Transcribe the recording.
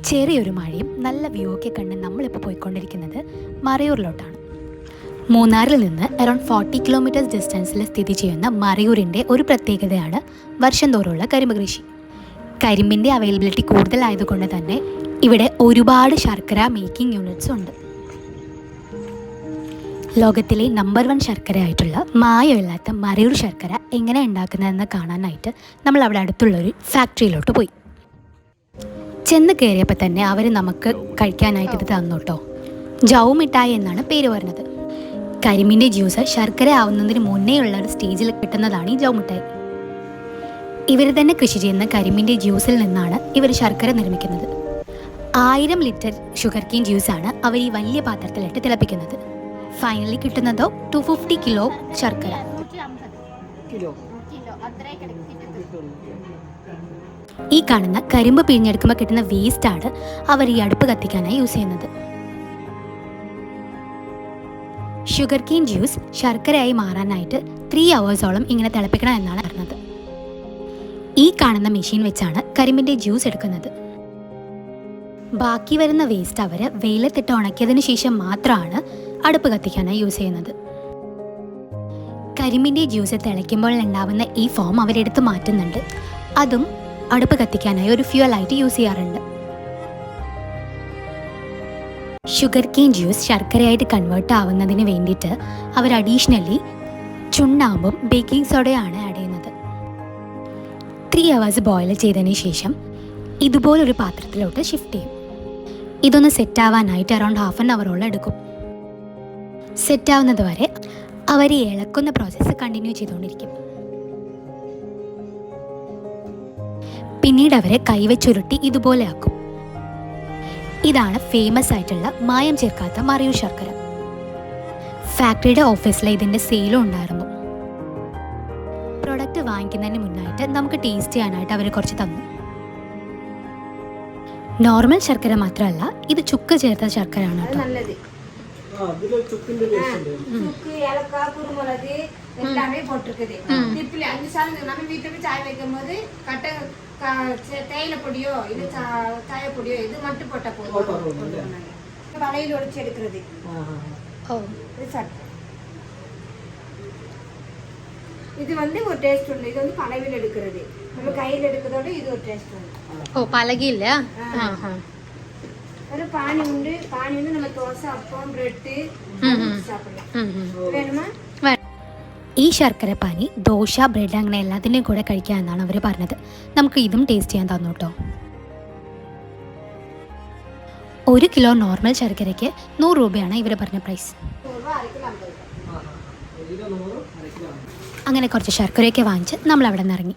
ചെറിയൊരു മഴയും നല്ല വ്യൂ ഒക്കെ കണ്ട് നമ്മളിപ്പോൾ പോയിക്കൊണ്ടിരിക്കുന്നത് മറയൂരിലോട്ടാണ്. മൂന്നാറിൽ നിന്ന് അറൗണ്ട് 40 കിലോമീറ്റേഴ്സ് ഡിസ്റ്റൻസിൽ സ്ഥിതി ചെയ്യുന്ന മറയൂരിൻ്റെ ഒരു പ്രത്യേകതയാണ് വർഷം തോറുമുള്ള കരിമ്പ് കൃഷി. കരിമ്പിൻ്റെ അവൈലബിലിറ്റി കൂടുതലായതുകൊണ്ട് തന്നെ ഇവിടെ ഒരുപാട് ശർക്കര മേക്കിംഗ് യൂണിറ്റ്സ് ഉണ്ട്. ലോകത്തിലെ നമ്പർ 1 ശർക്കര ആയിട്ടുള്ള മായമില്ലാത്ത മറയൂർ ശർക്കര എങ്ങനെ ഉണ്ടാക്കുന്നതെന്ന് കാണാനായിട്ട് നമ്മൾ അവിടെ അടുത്തുള്ളൊരു ഫാക്ടറിയിലോട്ട് പോയി. ചെന്ന് കയറിയപ്പോൾ തന്നെ അവർ നമുക്ക് കഴിക്കാനായിട്ട് ഇത് തന്നു കേട്ടോ. ജൗ മിഠായി എന്നാണ് പേര് വരുന്നത്. കരിമ്പിൻ്റെ ജ്യൂസ് ശർക്കര ആവുന്നതിന് മുന്നേ ഉള്ള ഒരു സ്റ്റേജിൽ കിട്ടുന്നതാണ് ഈ ജൗ മിഠായി. ഇവർ തന്നെ കൃഷി ചെയ്യുന്ന കരിമ്പിൻ്റെ ജ്യൂസിൽ നിന്നാണ് ഇവർ ശർക്കര നിർമ്മിക്കുന്നത്. 1000 ലിറ്റർ ഷുഗർ കെയിൻ ജ്യൂസാണ് അവർ ഈ വലിയ പാത്രത്തിലിട്ട് തിളപ്പിക്കുന്നത്. ഫൈനലി കിട്ടുന്നതോ 250 കിലോ ശർക്കര. ഈ കാണുന്ന കരിമ്പ് പിഴിഞ്ഞെടുക്കുമ്പോൾ കിട്ടുന്ന വേസ്റ്റാണ് അവർ ഈ അടുപ്പ് കത്തിക്കാനായി യൂസ് ചെയ്യുന്നത്. ഷുഗർ കെയിൻ ജ്യൂസ് ശർക്കരയായി മാറാനായിട്ട് 3 അവേഴ്സോളം ഇങ്ങനെ തിളപ്പിക്കണം എന്നാണ് പറഞ്ഞത്. ഈ കാണുന്ന മെഷീൻ വെച്ചാണ് കരിമ്പിൻ്റെ ജ്യൂസ് എടുക്കുന്നത്. ബാക്കി വരുന്ന വേസ്റ്റ് അവർ വെയിലത്തിട്ട് ഉണക്കിയതിനു ശേഷം മാത്രമാണ് അടുപ്പ് കത്തിക്കാനായി യൂസ് ചെയ്യുന്നത്. കരിമ്പിൻ്റെ ജ്യൂസ് തിളയ്ക്കുമ്പോൾ ഉണ്ടാവുന്ന ഈ ഫോം അവരെടുത്ത് മാറ്റുന്നുണ്ട്. അതും അടുപ്പ് കത്തിക്കാനായി ഒരു ഫ്യൂവലായിട്ട് യൂസ് ചെയ്യാറുണ്ട്. ഷുഗർ കെയിൻ ജ്യൂസ് ശർക്കരയായിട്ട് കൺവേർട്ട് ആവുന്നതിന് വേണ്ടിയിട്ട് അവർ അഡീഷണലി ചുണ്ണാമ്പും ബേക്കിംഗ് സോഡയാണ് ആഡ് ചെയ്യുന്നത്. 3 അവേഴ്സ് ബോയിൽ ചെയ്തതിന് ശേഷം ഇതുപോലൊരു പാത്രത്തിലോട്ട് ഷിഫ്റ്റ് ചെയ്യും. ഇതൊന്ന് സെറ്റാവാനായിട്ട് അറൗണ്ട് ഹാഫ് ആൻ അവറോളം എടുക്കും. സെറ്റാവുന്നത് വരെ അവർ ഈ ഇളക്കുന്ന പ്രോസസ്സ് കണ്ടിന്യൂ ചെയ്തുകൊണ്ടിരിക്കും. പിന്നീട് അവരെ കൈവച്ചുരുട്ടി ഇതുപോലെ ആക്കും. ഇതാണ് ഫേമസ് ആയിട്ടുള്ള മായം ചേർക്കാത്ത മറയൂർ ശർക്കര. ഫാക്ടറിയുടെ ഓഫീസിൽ ഇതിൻ്റെ സെയിലും ഉണ്ടായിരുന്നു. പ്രൊഡക്റ്റ് വാങ്ങിക്കുന്നതിന് മുന്നായിട്ട് നമുക്ക് ടേസ്റ്റ് ചെയ്യാനായിട്ട് അവർ കുറച്ച് തന്നു. നോർമൽ ശർക്കര മാത്രമല്ല, ഇത് ചുക്ക് ചേർത്ത ശർക്കരയാണ് കേട്ടോ. எல்லாமே போட்டிருக்குது. திப்பிலி 5 சால் நம்ம வீட்டுக்கு சாய் வைக்கும் போது கட்ட தேயிலை பொடியோ இது சாய பொடியோ இது மட்டும் போட்ட போதும். வளையல் ஒடிச்சு எடுக்கிறது. இது வந்து ஒரு டேஸ்ட் உண்டு. இது வந்து பலகையில் எடுக்கிறது. நம்ம கையில் எடுக்கிறதோட இது ஒரு டேஸ்ட் உண்டு. ஓ, பலகையில் ஒரு பானி உண்டு. பானி வந்து நம்ம தோசை, அப்பம், ബ്രെഡ് സാപ്പിടலாம். വേണമാ? ഈ ശർക്കരപ്പാനി ദോശ, ബ്രെഡ് അങ്ങനെ എല്ലാത്തിൻ്റെയും കൂടെ കഴിക്കാമെന്നാണ് അവർ പറഞ്ഞത്. നമുക്ക് ഇതും ടേസ്റ്റ് ചെയ്യാൻ തന്നു കേട്ടോ. 1 കിലോ നോർമൽ ശർക്കരയ്ക്ക് 100 രൂപയാണ് ഇവർ പറഞ്ഞ പ്രൈസ്. അങ്ങനെ കുറച്ച് ശർക്കരയൊക്കെ വാങ്ങിച്ച് നമ്മൾ അവിടെ നിന്ന് ഇറങ്ങി.